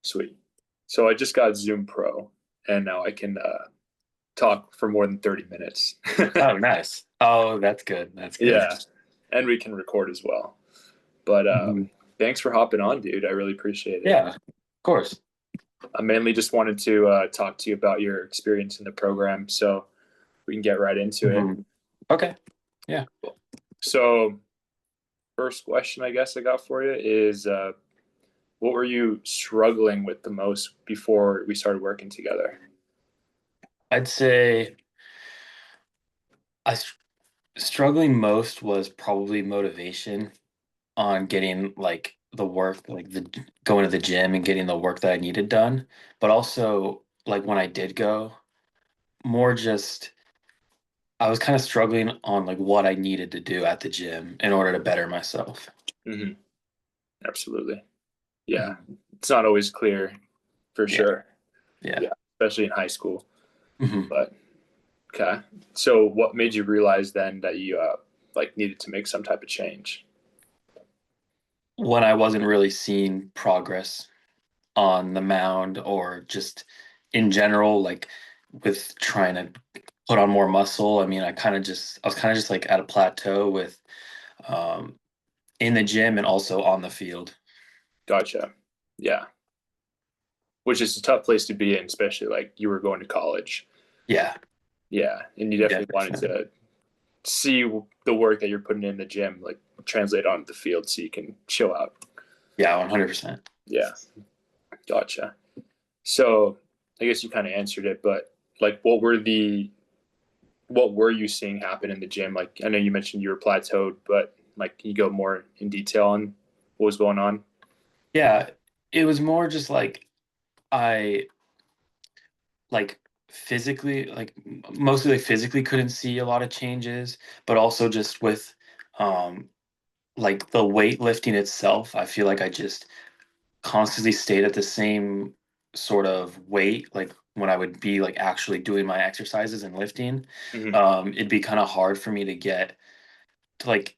Sweet. So I just got Zoom Pro, and now I can talk for more than 30 minutes. Oh, nice. Oh, that's good. That's good. Yeah, and we can record as well. But Mhm. thanks for hopping on, dude. I really appreciate it. Yeah, of course. I mainly just wanted to talk to you about your experience in the program, so we can get right into it. Mhm. Okay. Yeah. So, first question I guess I got for you is what were you struggling with the most before we started working together? I'd say I struggling most was probably motivation on getting like the work, like the going to the gym and getting the work that I needed done, but also like when I did go, more just I was kind of struggling on like what I needed to do at the gym in order to better myself. Hmm. Absolutely. Yeah, Mhm. it's not always clear for Yeah. sure. Yeah. Yeah, especially in high school. Mhm. But okay. So what made you realize then that you like needed to make some type of change? When I wasn't really seeing progress on the mound or just in general, like with trying to put on more muscle. I mean, I was kind of just like at a plateau with um, in the gym and also on the field. Gotcha. Yeah. Which is a tough place to be in, especially like you were going to college. Yeah, Yeah. And you definitely wanted definitely. to see the work that you're putting in the gym, like translate onto the field so you can chill out. Yeah, 100%. Yeah. Gotcha. So I guess you kind of answered it, but like what were you seeing happen in the gym? Like I know you mentioned you were plateaued, but like can you go more in detail on what was going on? Yeah, it was more just like I like physically, like mostly like physically couldn't see a lot of changes, but also just with um like the weightlifting itself, I feel like I just constantly stayed at the same sort of weight, like when I would be like actually doing my exercises and lifting, Hmm. it'd be kind of hard for me to get to like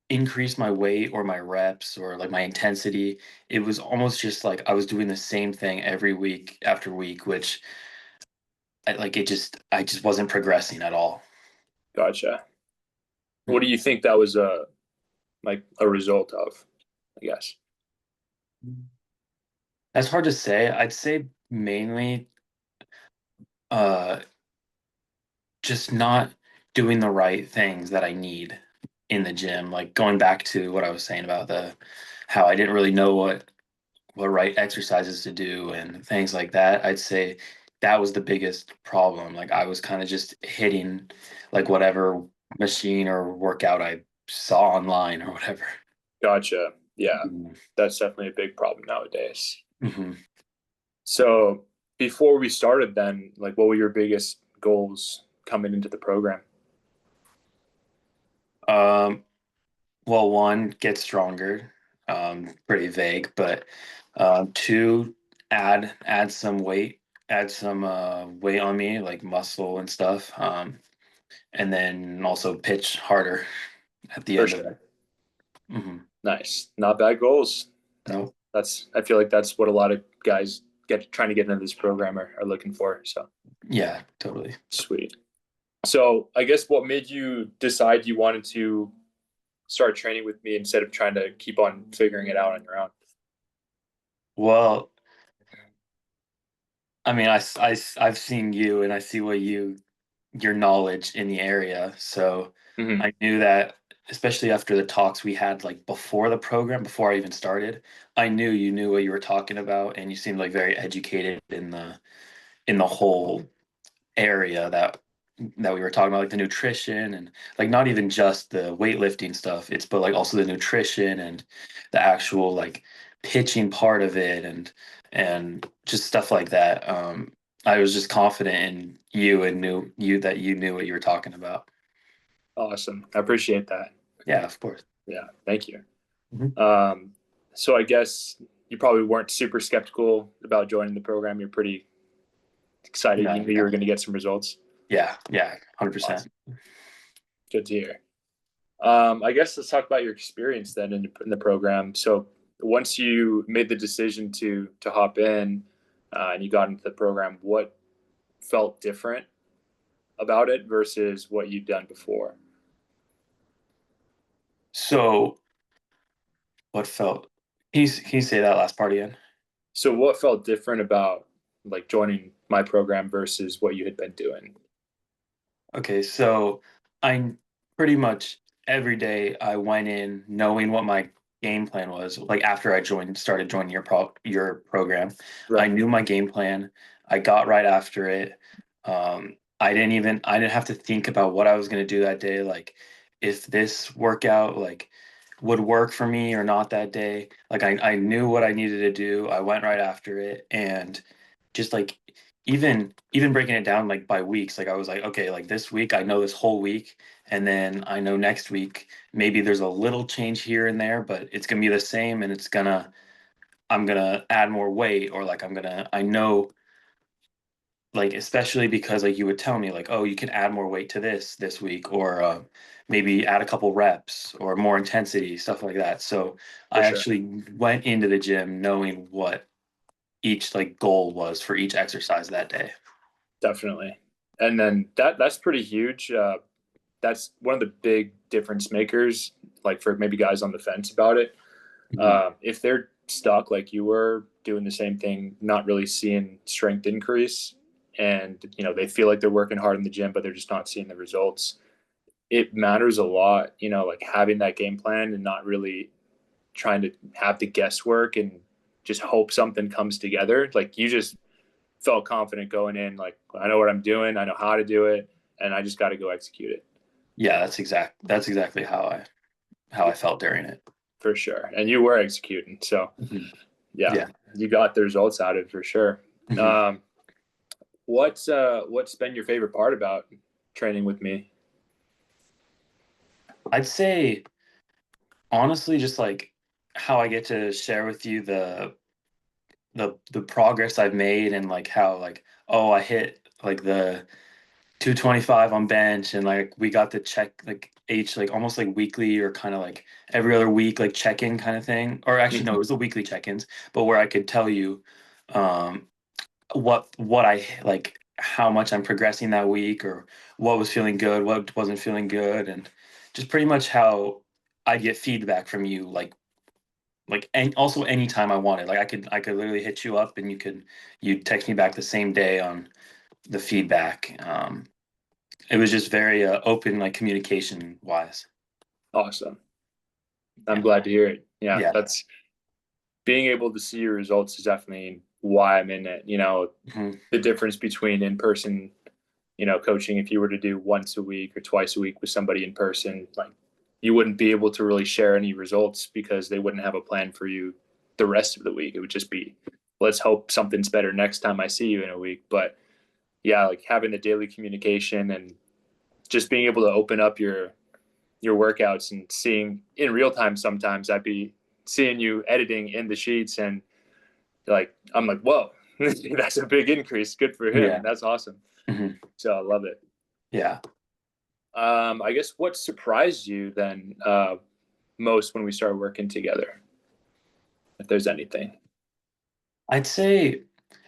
increase my weight or my reps or like my intensity. It was almost just like I was doing the same thing every week after week, which I just wasn't progressing at all. Gotcha. What do you think that was like a result of? I guess. That's hard to say. I'd say mainly uh just not doing the right things that I need in the gym. Like going back to what I was saying about the how I didn't really know what right exercises to do and things like that. I'd say that was the biggest problem. Like I was kind of just hitting like whatever machine or workout I saw online or whatever. Gotcha. Yeah, Mhm. that's definitely a big problem nowadays. Mhm. So before we started, then, like, what were your biggest goals coming into the program? Um, well, one, get stronger. Pretty vague, but two, add some weight, add some weight on me, like muscle and stuff. And then also pitch harder at the For end of it. sure. Hmm. Nice. Not bad goals. No, That's I feel like that's what a lot of guys get trying to get into this program are looking for. So yeah, totally. sweet. So I guess what made you decide you wanted to start training with me instead of trying to keep on figuring it out on your own? Well, I mean, I've seen you and I see your knowledge in the area. So Hmm. I knew that, especially after the talks we had like before the program, before I even started, I knew you knew what you were talking about and you seemed like very educated in the whole area that we were talking about, like the nutrition and like not even just the weightlifting stuff, it's but like also the nutrition and the actual like pitching part of it and just stuff like that. I was just confident in you and knew you that you knew what you were talking about. Awesome. I appreciate that. Yeah, of course. Yeah. Thank you. Mhm. Um, so I guess you probably weren't super skeptical about joining the program. You're pretty excited. You Yeah, knew you were going to get some results. yeah, 100%. Awesome. Good to hear. I guess let's talk about your experience then in the program. So, once you made the decision to hop in and you got into the program, what felt different about it versus what you'd done before? So what felt? Can you say that last part again? So what felt different about like joining my program versus what you had been doing? Okay, so I pretty much every day I went in knowing what my game plan was. Like after I started joining your program, I Right. knew my game plan. I got right after it. I didn't have to think about what I was going to do that day. Like if this workout would work for me or not that day. Like I knew what I needed to do. I went right after it and just like even breaking it down like by weeks, like I was like, okay, like this week I know this whole week, and then I know next week maybe there's a little change here and there, but it's gonna be the same, and I'm gonna add more weight, or like I know, like especially because like you would tell me like, oh, you can add more weight to this week, or maybe add a couple reps or more intensity, stuff like that. So For I sure. actually went into the gym knowing what each like goal was for each exercise that day. Definitely. And then that's pretty huge. That's one of the big difference makers, like for maybe guys on the fence about it. Mhm. If they're stuck like you were doing the same thing, not really seeing strength increase, and they feel like they're working hard in the gym, but they're just not seeing the results. It matters a lot, like having that game plan and not really trying to have the guesswork and just hope something comes together. Like you just felt confident going in, like I know what I'm doing, I know how to do it, and I just got to go execute it. Yeah, that's exactly how I felt during it. For sure. And you were executing, so Mhm. yeah, Yeah. you got the results out of it for sure. Mhm. Um, what's been your favorite part about training with me? I'd say honestly, just like how I get to share with you the progress I've made, and like how like, oh, I hit like the 225 on bench, and like we got to check like each like almost like weekly or kind of like every other week like check-in kind of thing. Or actually no, it Mhm. was the weekly check-ins, but where I could tell you um what I like, how much I'm progressing that week, or what was feeling good, what wasn't feeling good, and just pretty much how I get feedback from you, and also anytime I wanted. Like I could literally hit you up and you'd text me back the same day on the feedback. It was just very open, like communication wise. Awesome. I'm Yeah. glad to hear it. Yeah, Yeah. that's being able to see your results is definitely why I'm in it. Mhm. The difference between in person, coaching, if you were to do once a week or twice a week with somebody in person, like you wouldn't be able to really share any results because they wouldn't have a plan for you the rest of the week. It would just be, let's hope something's better next time I see you in a week. But yeah, like having the daily communication and just being able to open up your workouts and seeing in real time, sometimes I'd be seeing you editing in the sheets and like I'm like, whoa, that's a big increase. Good for him. Yeah. That's awesome. Mhm. So I love it. Yeah. I guess what surprised you then most when we started working together, if there's anything. I'd say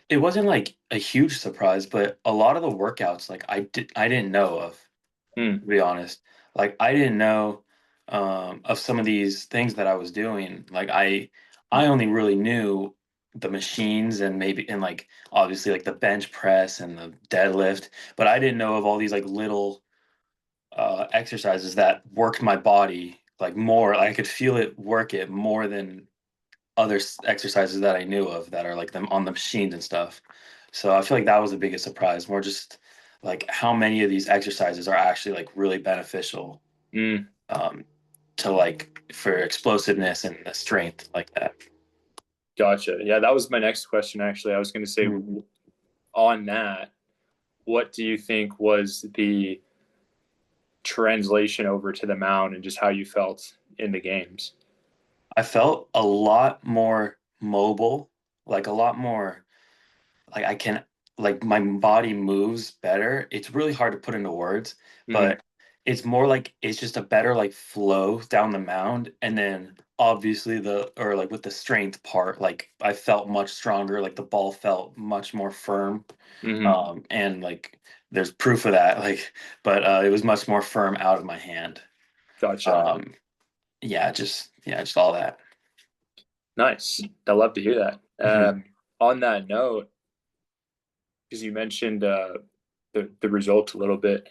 it wasn't like a huge surprise, but a lot of the workouts like I didn't know of, Hmm. to be honest. Like I didn't know of some of these things that I was doing. Like I only really knew the machines, and maybe and like obviously like the bench press and the deadlift, but I didn't know of all these like little exercises that worked my body like more. I could feel it work it more than other exercises that I knew of that are like them on the machines and stuff. So I feel like that was the biggest surprise, more just like how many of these exercises are actually like really beneficial Mm, um, to like for explosiveness and the strength like that. gotcha. Yeah, that was my next question. Actually, I was going to say Mhm. on that, what do you think was the translation over to the mound and just how you felt in the games? I felt a lot more mobile, like a lot more like I can like my body moves better. It's really hard to put into words, Mm, but it's more like it's just a better like flow down the mound, and then obviously or like with the strength part, like I felt much stronger, like the ball felt much more firm. Hmm. And like there's proof of that, like, but it was much more firm out of my hand. Gotcha. Um, yeah, just all that. Nice. I love to hear that. Mhm. On that note, because you mentioned the results a little bit,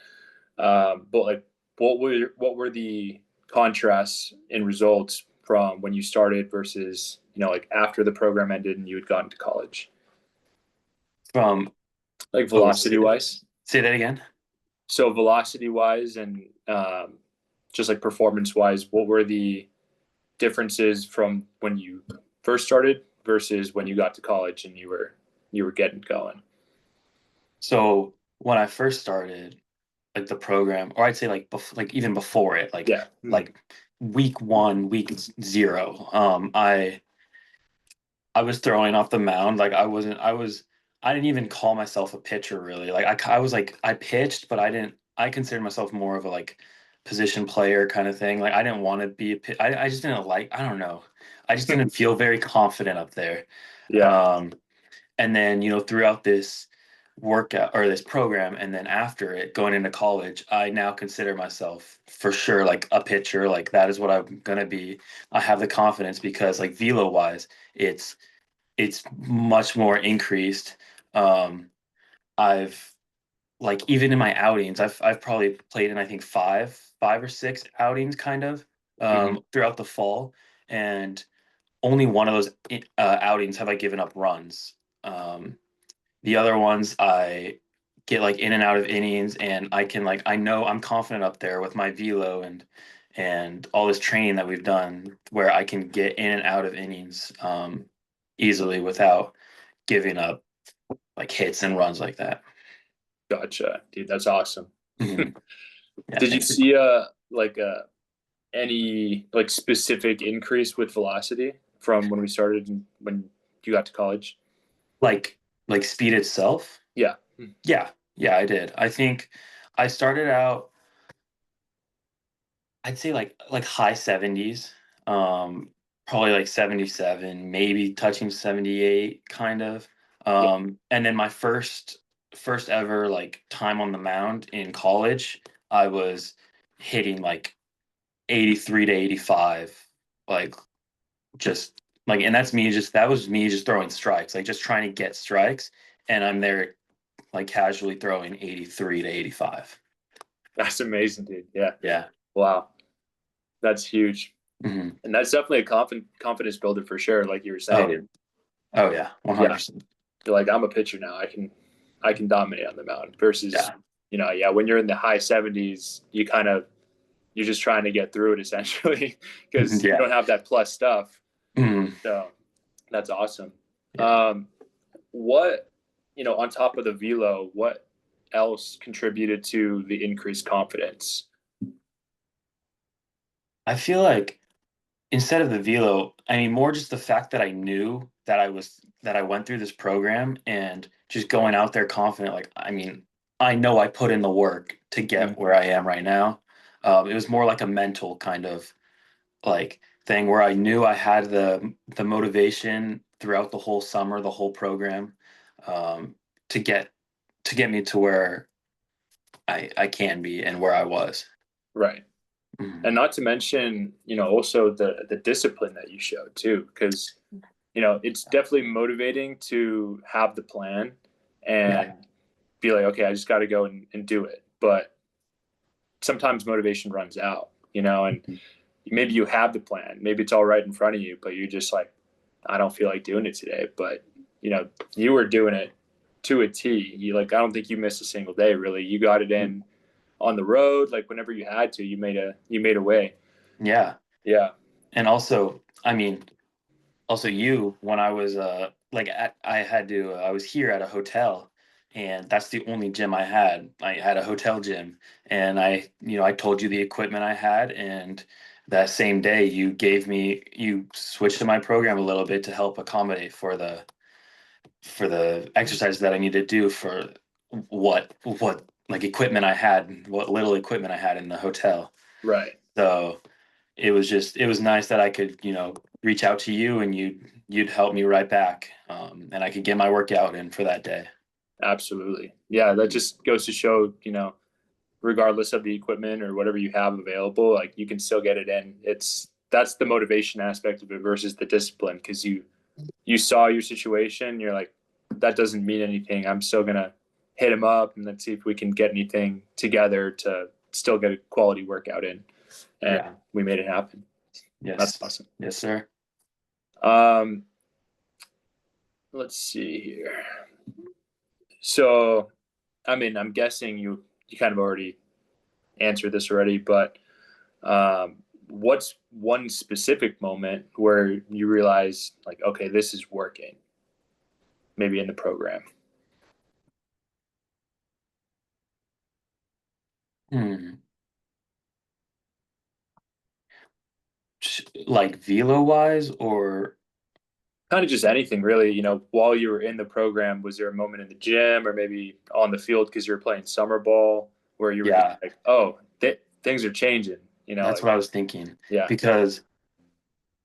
but like, what were the contrasts in results from when you started versus like after the program ended and you had gotten to college, From like oh, velocity wise? say that again. So velocity wise and just like performance wise, what were the differences from when you first started versus when you got to college and you were getting going? So when I first started, like the program, or I'd say like like even before it, Yeah. like week one, week zero, I was throwing off the mound. Like I didn't even call myself a pitcher really. Like I was like, I pitched, but I considered myself more of a like position player kind of thing. Like I didn't want to be I just didn't like, I don't know. I just didn't feel very confident up there. Yeah. Um, and then, throughout this workout or this program, and then after it, going into college, I now consider myself for sure like a pitcher. Like that is what I'm gonna be. I have the confidence because like velo wise, it's it's much more increased. Um, I've like even in my outings, I've probably played in I think five or six outings kind of Hmm. throughout the fall, and only one of those outings have I given up runs. Um, the other ones I get like in and out of innings, and I can like I know I'm confident up there with my velo and all this training that we've done where I can get in and out of innings easily without giving up like hits and runs like that. Gotcha, dude. That's awesome. Mhm. Yeah, Did you thank you. see like any like specific increase with velocity from when we started and when you got to college? Like like speed itself. Yeah. Yeah, yeah, I did. I think I started out I'd say like high 70s, probably like 77, maybe touching 78 kind of. Yeah. And then my first ever like time on the mound in college, I was hitting like 83 to 85, like just like and that was me just throwing strikes, like just trying to get strikes, and I'm there like casually throwing 83 to 85. That's amazing, dude. Yeah. Yeah. Wow. That's huge. Hmm. And that's definitely a confidence builder for sure, like you were Oh saying. yeah. Oh yeah. Yeah. 100%. You're like, I'm a pitcher now. I can dominate on the mound versus, Yeah. yeah, when you're in the high 70s, you're just trying to get through it essentially because you Yeah. don't have that plus stuff. Mhm. So that's awesome. Yeah. Um, what, on top of the velo, what else contributed to the increased confidence? I feel like instead of the velo, I mean more just the fact that I knew that I went through this program and just going out there confident. Like I mean, I know I put in the work to get Mm-hmm. where I am right now. It was more like a mental kind of like thing where I knew I had the motivation throughout the whole summer, the whole program, um, to get me to where I can be and where I was. Right. Mhm. And not to mention, also the discipline that you showed too, because it's definitely motivating to have the plan Yeah. and be like, okay, I just got to go and do it. But sometimes motivation runs out, and maybe you have the plan, maybe it's all right in front of you, but you're just like, I don't feel like doing it today. But you were doing it to a T. You like, I don't think you missed a single day. Really, you got it in on the road, like whenever you had to. You made a way. Yeah. Yeah. And also, I mean, also you when I was I was here at a hotel, and that's the only gym I had. I had a hotel gym, and I told you the equipment I had, and that same day you switched to my program a little bit to help accommodate for the exercises that I need to do for what like equipment I had, what little equipment I had in the hotel. Right. So it was nice that I could, reach out to you and you'd help me right back. And I could get my workout in for that day. Absolutely. Yeah, that just goes to show, regardless of the equipment or whatever you have available, like you can still get it in. That's the motivation aspect of it versus the discipline, because you saw your situation, you're like, that doesn't mean anything. I'm still gonna hit him up and let's see if we can get anything together to still get a quality workout in. And Yeah. we made it happen. That's Yes. awesome. Yes, sir. Um, let's see here. So, I mean, I'm guessing you kind of already answered this already, but what's one specific moment where you realize, like, okay, this is working, maybe in the program? Hmm. Like velo wise or Kind of just anything really, while you were in the program. Was there a moment in the gym or maybe on the field because you were playing summer ball where you were just yeah, like, oh, things are changing, that's like, what I was thinking. yeah. Because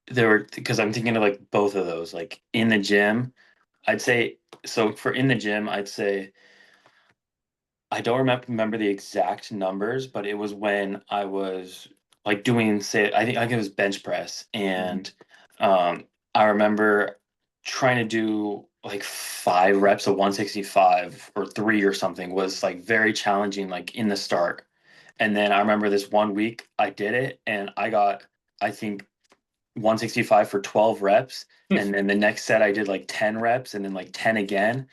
I'm thinking of like both of those. Like in the gym, I'd say so for in the gym, I'd say I don't remember the exact numbers, but it was when I was like doing, say, I think it was bench press, Mhm. and um, I remember trying to do like 5 reps of 165 or three or something was like very challenging, like in the start. And then I remember this one week I did it, and I got, I think, 165 for 12 reps, and then the next set I did like 10 reps, and then like 10 again,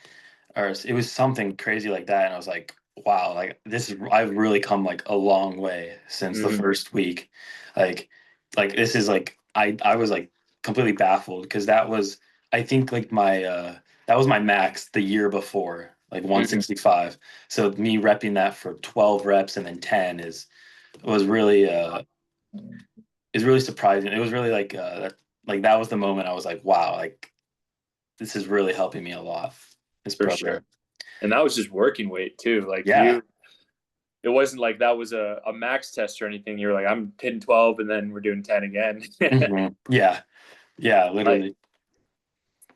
or it was something crazy like that. And I was like, wow, like I've really come like a long way since the Mhm. first week. Like, this is like, I was like completely baffled because that was, I think like that was my max the year before, like Mhm. 165. So me repping that for 12 reps and then 10 was really, is really surprising. It was really like that was the moment I was like, wow, like this is really helping me a lot, this For program. sure. And that was just working weight too. Like Yeah. it wasn't like that was a max test or anything. You were like, I'm hitting 12 and then we're doing 10 again. Yeah. Yeah, Like, literally.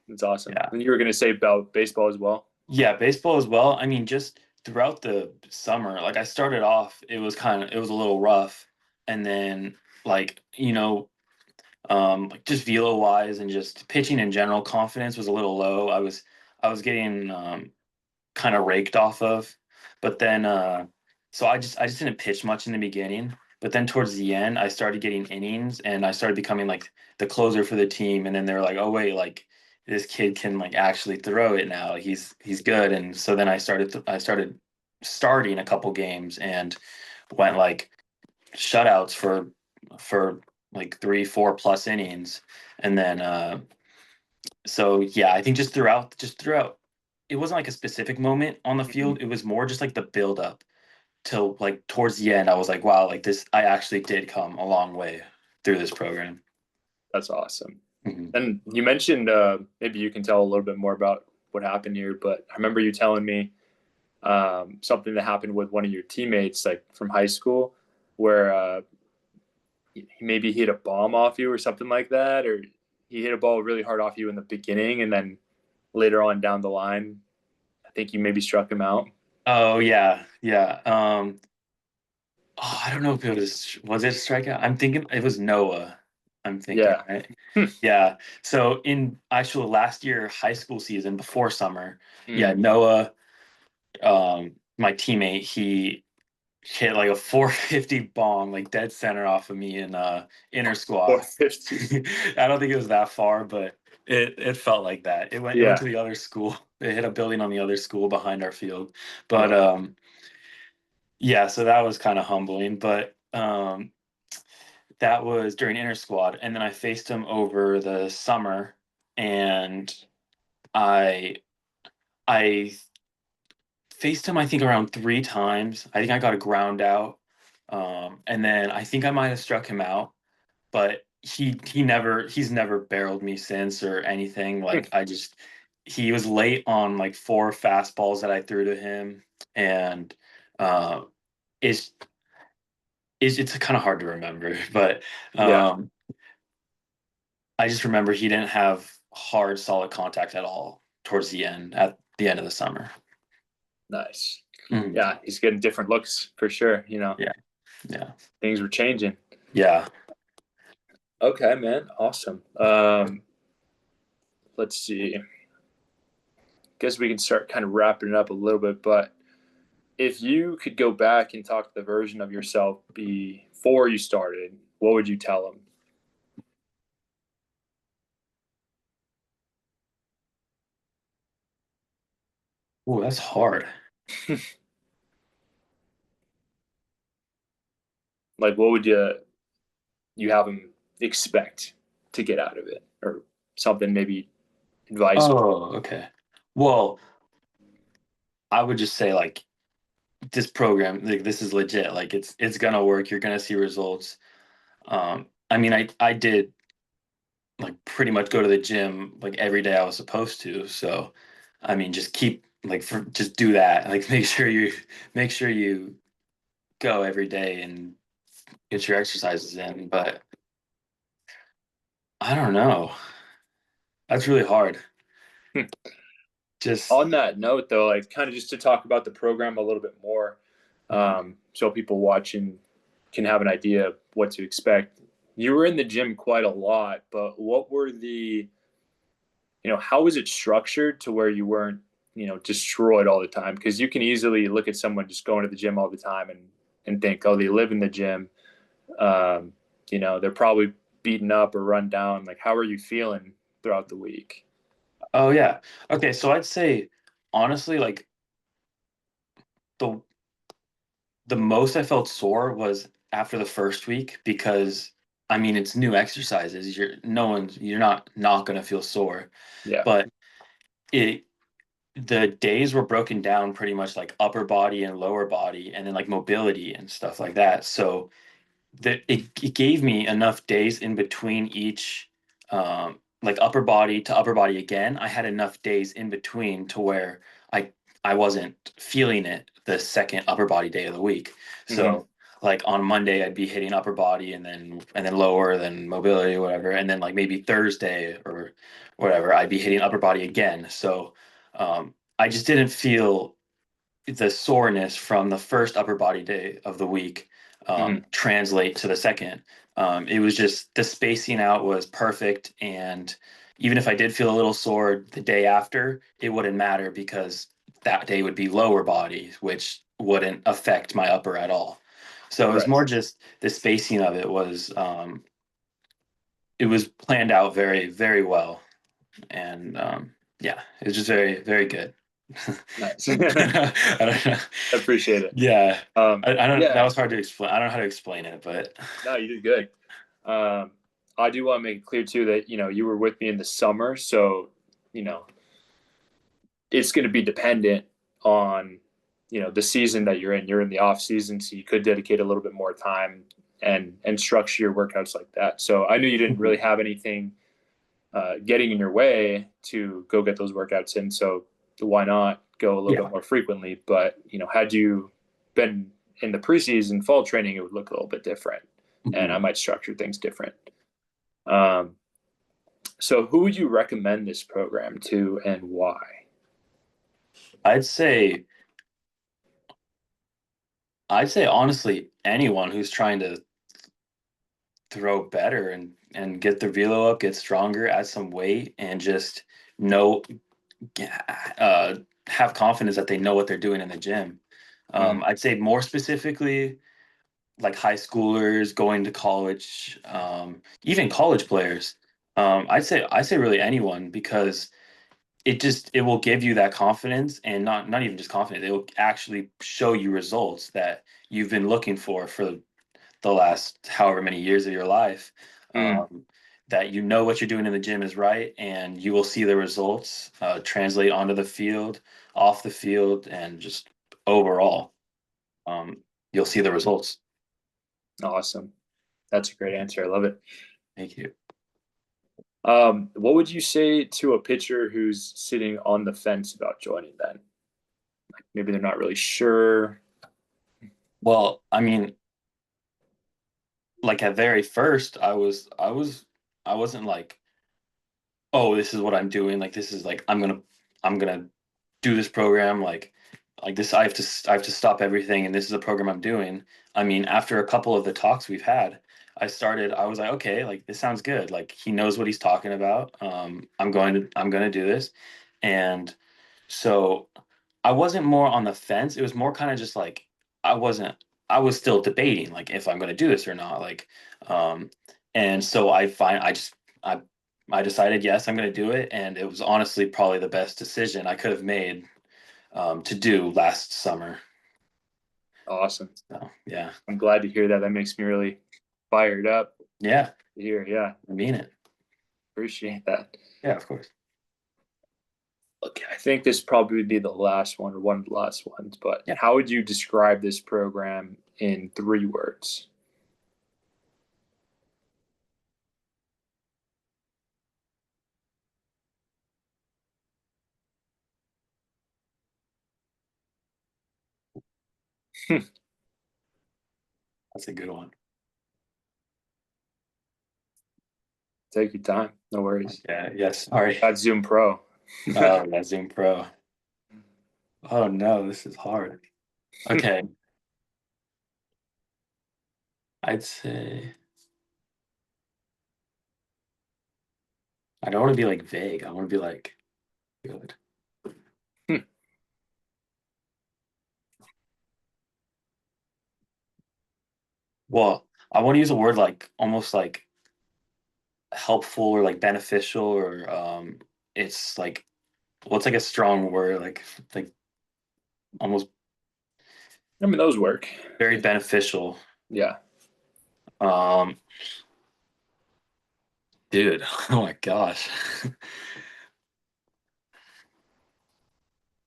it's awesome. Yeah. And you were going to say about baseball as well. Yeah, baseball as well. I mean, just throughout the summer, like I started off, it was a little rough. And then like, like just velo wise and just pitching in general, confidence was a little low. I was getting kind of raked off of. But then so I just didn't pitch much in the beginning. But then towards the end, I started getting innings and I started becoming like the closer for the team. And then they were like, oh wait, like this kid can like actually throw it now. He's good. And so then I started starting a couple games and went like shutouts for like 3, 4 plus innings. And then so yeah, I think just throughout, it wasn't like a specific moment on the Mhm. field. It was more just like the build up till like towards the end. I was like, wow, like this, I actually did come a long way through this program. That's awesome. Mhm. And you mentioned, maybe you can tell a little bit more about what happened here, but I remember you telling me something that happened with one of your teammates, like from high school, where maybe he hit a bomb off you or something like that, or he hit a ball really hard off you in the beginning, and then later on down the line, I think you maybe struck him out. Oh yeah, yeah. Oh, I don't know if was it a strikeout? I'm thinking it was Noah. I'm thinking, Yeah. right? Yeah. So in actual last year high school season before summer, yeah, Mm. Noah, my teammate, he hit like a 450 bomb, like dead center off of me in inner squad. 450. I don't think it was that far, but it felt like that. It went to Yeah. the other school. It hit a building on the other school behind our field. But Wow. yeah, so that was kind of humbling. But that was during inter squad, and then I faced him over the summer, and I I faced him I think around 3 times. I think I got a ground out, and then I think I might have struck him out, but he's never barreled me since or anything. Like he was late on like 4 fastballs that I threw to him, and uh, it's it's kind of hard to remember, but Yeah, um, I just remember he didn't have hard, solid contact at all towards the end, at the end of the summer. nice. Mhm. Yeah, he's getting different looks for sure. Yeah, yeah, Things were changing. yeah. Okay, man, awesome. Let's see. Guess we can start kind of wrapping it up a little bit, but if you could go back and talk to the version of yourself before you started, what would you tell them? Oh, that's hard. Like, what would you have them expect to get out of it, or something? Maybe advice. Oh, okay. Well, I would just say like this program, like this is legit. Like it's gonna work. You're gonna see results. I mean, I did like pretty much go to the gym like every day I was supposed to. So, I mean, just keep like just do that. Like make sure you go every day and get your exercises in. But I don't know. That's really hard. Just On that note, though, like kind of just to talk about the program a little bit more, Mhm. so people watching can have an idea of what to expect. You were in the gym quite a lot, but what were how was it structured to where you weren't, destroyed all the time? Because you can easily look at someone just going to the gym all the time and think, oh, they live in the gym. Um, they're probably beaten up or run down. Like, how are you feeling throughout the week? Oh yeah. Okay, so I'd say honestly, like the the most I felt sore was after the first week because I mean it's new exercises. You're not gonna feel sore. Yeah. But it the days were broken down pretty much like upper body and lower body and then like mobility and stuff like that. So it gave me enough days in between each like upper body to upper body again. I had enough days in between to where I I wasn't feeling it the second upper body day of the week. Hmm. So like on Monday I'd be hitting upper body and then lower, then mobility, whatever, and then like maybe Thursday or whatever I'd be hitting upper body again. So I just didn't feel the soreness from the first upper body day of the week Hmm. translate to the second. It was just the spacing out was perfect. And even if I did feel a little sore the day after, it wouldn't matter because that day would be lower body, which wouldn't affect my upper at all. So it was Right. more just the spacing of it was planned out very, very well. And yeah, it was just very, very good. Nice. I don't know. Appreciate it. Yeah, I don't. That Yeah. was hard to explain. I don't know how to explain it, but No, you did good. Um, I do want to make it clear too that you were with me in the summer, so you know it's going to be dependent on the season that you're in. You're in the off season, so you could dedicate a little bit more time and structure your workouts like that. So I knew you didn't really Mhm. have anything getting in your way to go get those workouts in. So why not go a little bit Yeah. more frequently? But had you been in the preseason fall training, it would look a little bit different, and I Mhm. might structure things different. Um, so who would you recommend this program to, and why? I'd say, I'd say honestly, anyone who's trying to throw better and get their velo up, get stronger, add some weight, and just know, uh, have confidence that they know what they're doing in the gym. Mm, I'd say more specifically, like high schoolers going to college, even college players. I say really anyone because it will give you that confidence and not even just confidence. It will actually show you results that you've been looking for the last however many years of your life. mm. Um, that you know what you're doing in the gym is right, and you will see the results translate onto the field, off the field, and just overall, um, you'll see the results. Awesome. That's a great answer. I love it. Thank you. What would you say to a pitcher who's sitting on the fence about joining then? Maybe they're not really sure. Well, I mean, like at very first, I wasn't like, oh, this is what I'm doing. Like this is like I'm gonna do this program like this. I have to stop everything, and this is a program I'm doing. I mean, after a couple of the talks we've had, I was like, okay, like this sounds good. Like he knows what he's talking about. I'm going to do this, and so I wasn't more on the fence. It was more kind of just like I wasn't. I was still debating like if I'm going to do this or not. Um, and so I I decided yes, I'm going to do it, and it was honestly probably the best decision I could have made to do last summer. Awesome. So yeah, I'm glad to hear that. That makes me really fired up yeah, to hear. Yeah, I mean it. appreciate that. Yeah, of course. Okay, I think this probably would be the last one or one of the last ones, but Yeah, how would you describe this program in 3 words? that's a good one. Take your time. No worries. Yeah, yes. Sorry. Got Zoom Pro. Oh, yeah, Zoom Pro. Oh no, this is hard. Okay, I'd say I don't want to be like vague. I want to be like good. Well, I want to use a word like almost like helpful or like beneficial or it's like what's like a strong word like almost I mean, those work. very beneficial. Yeah. Um, dude, oh my gosh.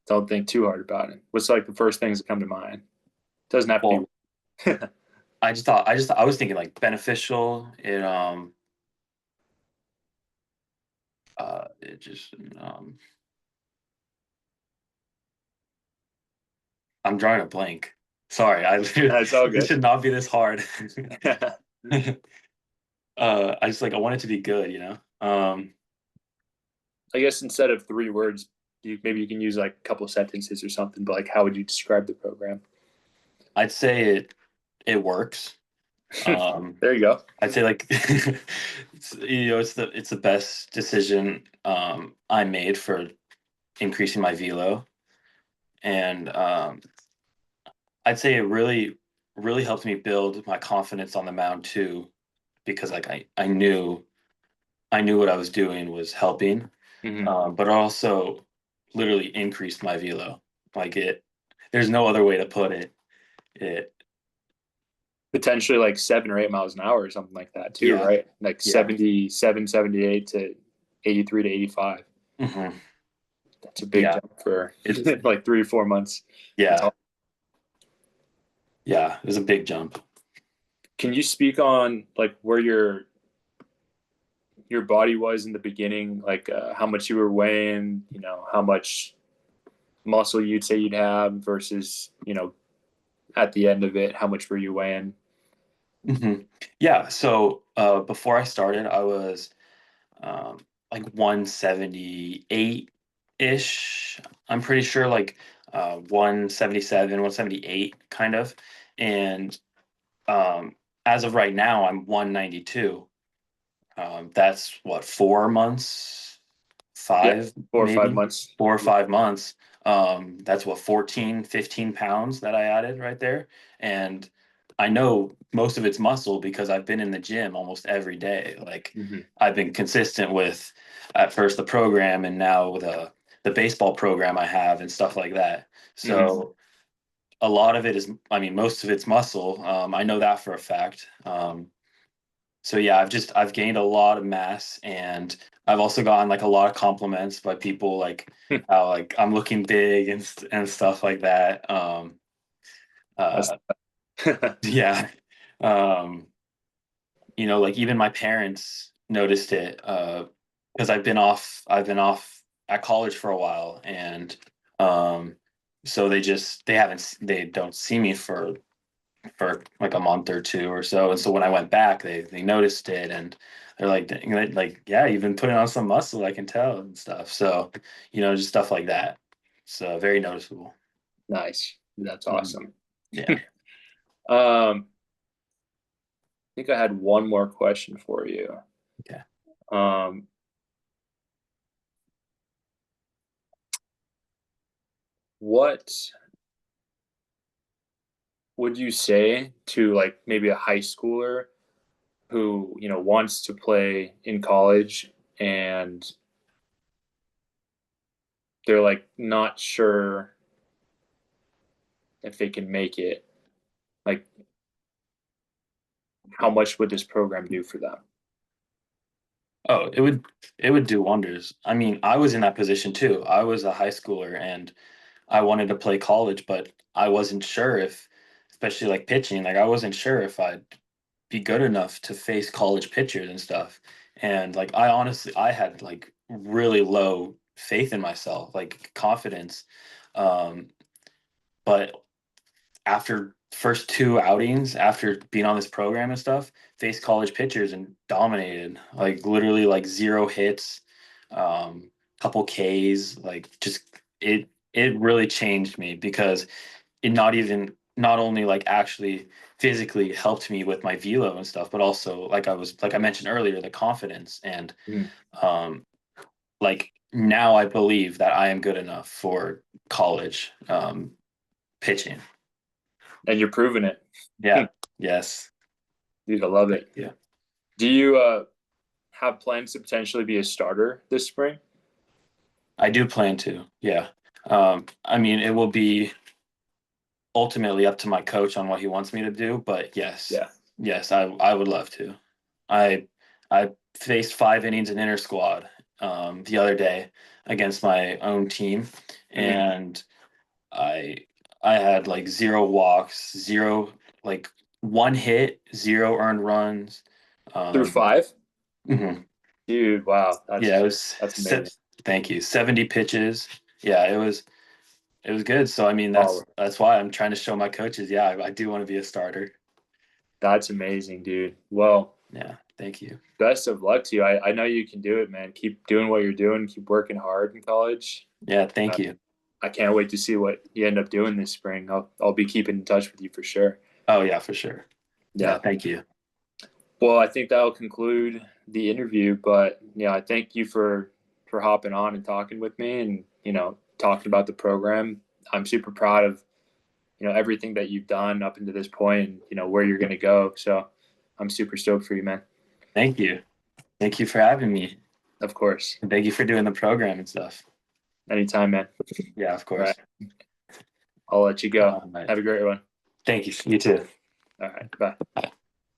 Don't think too hard about it. What's like the first things that come to mind? Doesn't have to Well, be. I was thinking like beneficial. It just I'm drawing a blank. Sorry, That's all this good. should not be this hard. I just like I want it to be good, you know. I guess instead of 3 words, maybe you can use like a couple sentences or something. But like, how would you describe the program? I'd say it works. There you go. I'd say like it's the best decision I made for increasing my velo, and I'd say it really helped me build my confidence on the mound too, because like I knew what I was doing was helping, Hmm. but also literally increased my velo. Like it, there's no other way to put it. It, Potentially like 7 or 8 miles an hour or something like that too, yeah, right? Like yeah, 77, 78 to 83 to 85. hmm, That's a big yeah. jump for It's like 3 or 4 months. That's yeah, all. yeah. It was a big jump. Can you speak on like where your body was in the beginning, like how much you were weighing, how much muscle you'd say you'd have versus, at the end of it, how much were you weighing? Hmm. Yeah. So before I started, I was like 178 ish. I'm pretty sure like 177, 178 kind of. And um, as of right now, I'm 192. That's what, 4 months, Yeah, five, 4 or 5 maybe months. 4 or 5 months. That's what, 14, 15 pounds that I added right there. And I know most of it's muscle because I've been in the gym almost every day. Like Mm-hmm. I've been consistent with at first the program and now the baseball program I have and stuff like that. Mm-hmm. So a lot of it is, I mean, most of it's muscle. I know that for a fact. So yeah, I've gained a lot of mass, and I've also gotten like a lot of compliments by people like how like I'm looking big and stuff like that. That's Uh, yeah, um, like even my parents noticed it because I've been off at college for a while, and um, so they don't see me for for like a month or two or so. And so when I went back, they noticed it, and they're like, yeah, you've been putting on some muscle, I can tell and stuff. So, just stuff like that. So very noticeable. Nice. That's Mhm. awesome. Yeah. I think I had one more question for you. Okay. Um, what would you say to like maybe a high schooler who, wants to play in college and they're like not sure if they can make it? Like, how much would this program do for them? Oh, it would do wonders. I mean, I was in that position too. I was a high schooler and I wanted to play college, but I wasn't sure if, especially like pitching, like I wasn't sure if I'd be good enough to face college pitchers and stuff. And like I honestly, I had like really low faith in myself, like confidence. Um, but after first two outings, after being on this program and stuff, faced college pitchers and dominated, like literally like zero hits, couple Ks, like just it really changed me because it not only like actually physically helped me with my velo and stuff, but also like I mentioned earlier, the confidence and Mm. um like now I believe that I am good enough for college pitching. And you're proving it. Yeah. Yes. Dude, I love it. Yeah. Do you have plans to potentially be a starter this spring? I do plan to. Yeah. I mean, it will be ultimately up to my coach on what he wants me to do, but yes. Yeah. Yes, I would love to. I I faced 5 innings in inter squad the other day against my own team, Mm. and I I had like zero walks, zero like one hit, zero earned runs. Through Um, 5? mhm. Dude, wow. Yeah, it That's was that's amazing. thank you. 70 pitches. Yeah, it was good. So I mean Oh, that's why I'm trying to show my coaches, yeah, I do want to be a starter. that's amazing, dude. Well, Yeah, thank you. best of luck to you. I know you can do it, man. Keep doing what you're doing. Keep working hard in college. Yeah, Uh, thank you. I can't wait to see what you end up doing this spring. I'll be keeping in touch with you for sure. Oh yeah, for sure. Yeah, Yeah. thank you. Well, I think that'll conclude the interview. But yeah, I thank you for hopping on and talking with me, and talking about the program. I'm super proud of everything that you've done up into this point, and where you're going to go. So I'm super stoked for you, man. Thank you. Thank you for having me. Of course. And thank you for doing the program and stuff. Anytime, man. Yeah, of All right. course. I'll let you go. All right. Have a great one. Thank you. You too. All right. Bye.